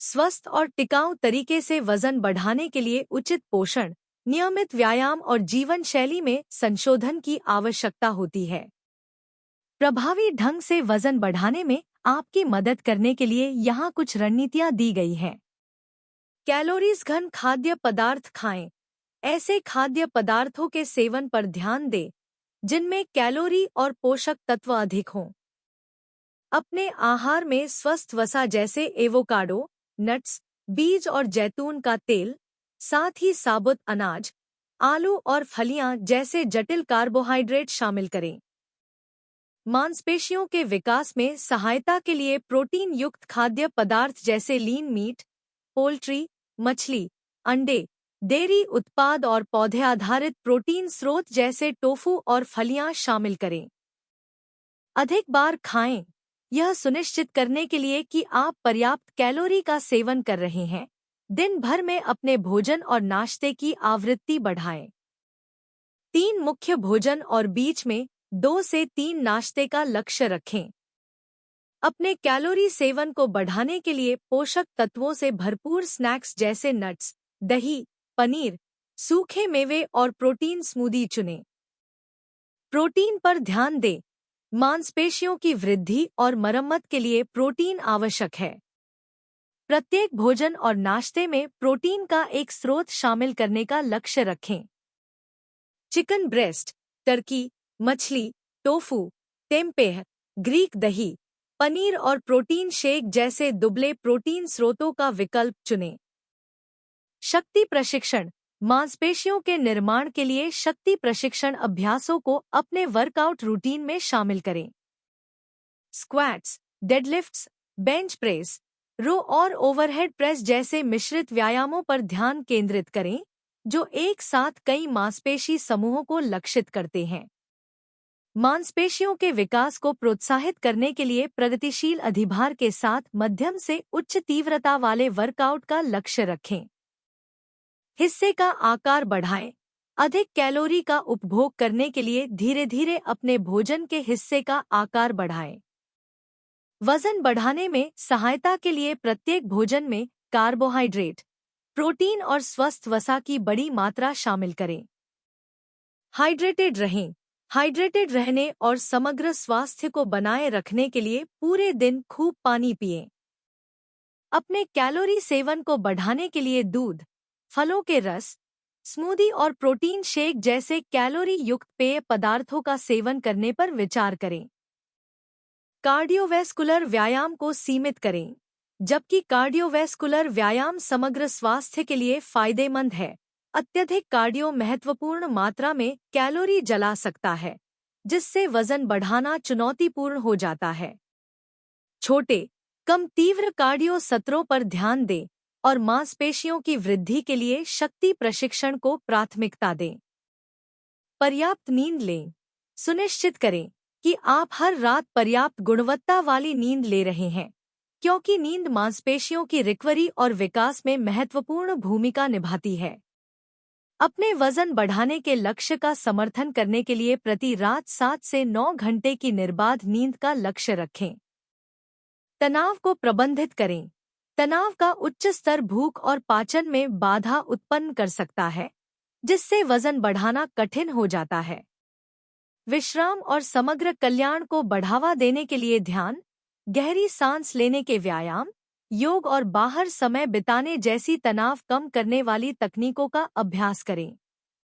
स्वस्थ और टिकाऊ तरीके से वजन बढ़ाने के लिए उचित पोषण, नियमित व्यायाम और जीवन शैली में संशोधन की आवश्यकता होती है। प्रभावी ढंग से वजन बढ़ाने में आपकी मदद करने के लिए यहाँ कुछ रणनीतियाँ दी गई हैं। कैलोरीज घन खाद्य पदार्थ खाएं। ऐसे खाद्य पदार्थों के सेवन पर ध्यान दें जिनमें कैलोरी और पोषक तत्व अधिक हों। अपने आहार में स्वस्थ वसा जैसे एवोकाडो, नट्स, बीज और जैतून का तेल, साथ ही साबुत अनाज, आलू और फलियां जैसे जटिल कार्बोहाइड्रेट शामिल करें। मांसपेशियों के विकास में सहायता के लिए प्रोटीन युक्त खाद्य पदार्थ जैसे लीन मीट, पोल्ट्री, मछली, अंडे, डेयरी उत्पाद और पौधे आधारित प्रोटीन स्रोत जैसे टोफू और फलियां शामिल करें। अधिक बार खाएं, यह सुनिश्चित करने के लिए कि आप पर्याप्त कैलोरी का सेवन कर रहे हैं। दिन भर में अपने भोजन और नाश्ते की आवृत्ति बढ़ाएं। 3 मुख्य भोजन और बीच में 2 से 3 नाश्ते का लक्ष्य रखें। अपने कैलोरी सेवन को बढ़ाने के लिए पोषक तत्वों से भरपूर स्नैक्स जैसे नट्स, दही, पनीर, सूखे मेवे और प्रोटीन स्मूदी चुनें। प्रोटीन पर ध्यान दें। मांसपेशियों की वृद्धि और मरम्मत के लिए प्रोटीन आवश्यक है। प्रत्येक भोजन और नाश्ते में प्रोटीन का एक स्रोत शामिल करने का लक्ष्य रखें। चिकन ब्रेस्ट, टर्की, मछली, टोफू, टेम्पेह, ग्रीक दही, पनीर और प्रोटीन शेक जैसे दुबले प्रोटीन स्रोतों का विकल्प चुनें। शक्ति प्रशिक्षण, मांसपेशियों के निर्माण के लिए शक्ति प्रशिक्षण अभ्यासों को अपने वर्कआउट रूटीन में शामिल करें। स्क्वैट्स, डेडलिफ्ट्स, बेंच प्रेस, रो और ओवरहेड प्रेस जैसे मिश्रित व्यायामों पर ध्यान केंद्रित करें जो एक साथ कई मांसपेशी समूहों को लक्षित करते हैं। मांसपेशियों के विकास को प्रोत्साहित करने के लिए प्रगतिशील अधिभार के साथ मध्यम से उच्च तीव्रता वाले वर्कआउट का लक्ष्य रखें। हिस्से का आकार बढ़ाएं। अधिक कैलोरी का उपभोग करने के लिए धीरे धीरे अपने भोजन के हिस्से का आकार बढ़ाएं। वजन बढ़ाने में सहायता के लिए प्रत्येक भोजन में कार्बोहाइड्रेट, प्रोटीन और स्वस्थ वसा की बड़ी मात्रा शामिल करें। हाइड्रेटेड रहें। हाइड्रेटेड रहने और समग्र स्वास्थ्य को बनाए रखने के लिए पूरे दिन खूब पानी पिएं। अपने कैलोरी सेवन को बढ़ाने के लिए दूध, फलों के रस, स्मूदी और प्रोटीन शेक जैसे कैलोरी युक्त पेय पदार्थों का सेवन करने पर विचार करें। कार्डियोवैस्कुलर व्यायाम को सीमित करें। जबकि कार्डियोवैस्कुलर व्यायाम समग्र स्वास्थ्य के लिए फायदेमंद है, अत्यधिक कार्डियो महत्वपूर्ण मात्रा में कैलोरी जला सकता है, जिससे वजन बढ़ाना चुनौतीपूर्ण हो जाता है। छोटे, कम तीव्र कार्डियो सत्रों पर ध्यान दें और मांसपेशियों की वृद्धि के लिए शक्ति प्रशिक्षण को प्राथमिकता दें। पर्याप्त नींद लें। सुनिश्चित करें कि आप हर रात पर्याप्त गुणवत्ता वाली नींद ले रहे हैं, क्योंकि नींद मांसपेशियों की रिकवरी और विकास में महत्वपूर्ण भूमिका निभाती है। अपने वजन बढ़ाने के लक्ष्य का समर्थन करने के लिए प्रति रात 7 से 9 घंटे की निर्बाध नींद का लक्ष्य रखें। तनाव को प्रबंधित करें। तनाव का उच्च स्तर भूख और पाचन में बाधा उत्पन्न कर सकता है, जिससे वजन बढ़ाना कठिन हो जाता है। विश्राम और समग्र कल्याण को बढ़ावा देने के लिए ध्यान, गहरी सांस लेने के व्यायाम, योग और बाहर समय बिताने जैसी तनाव कम करने वाली तकनीकों का अभ्यास करें।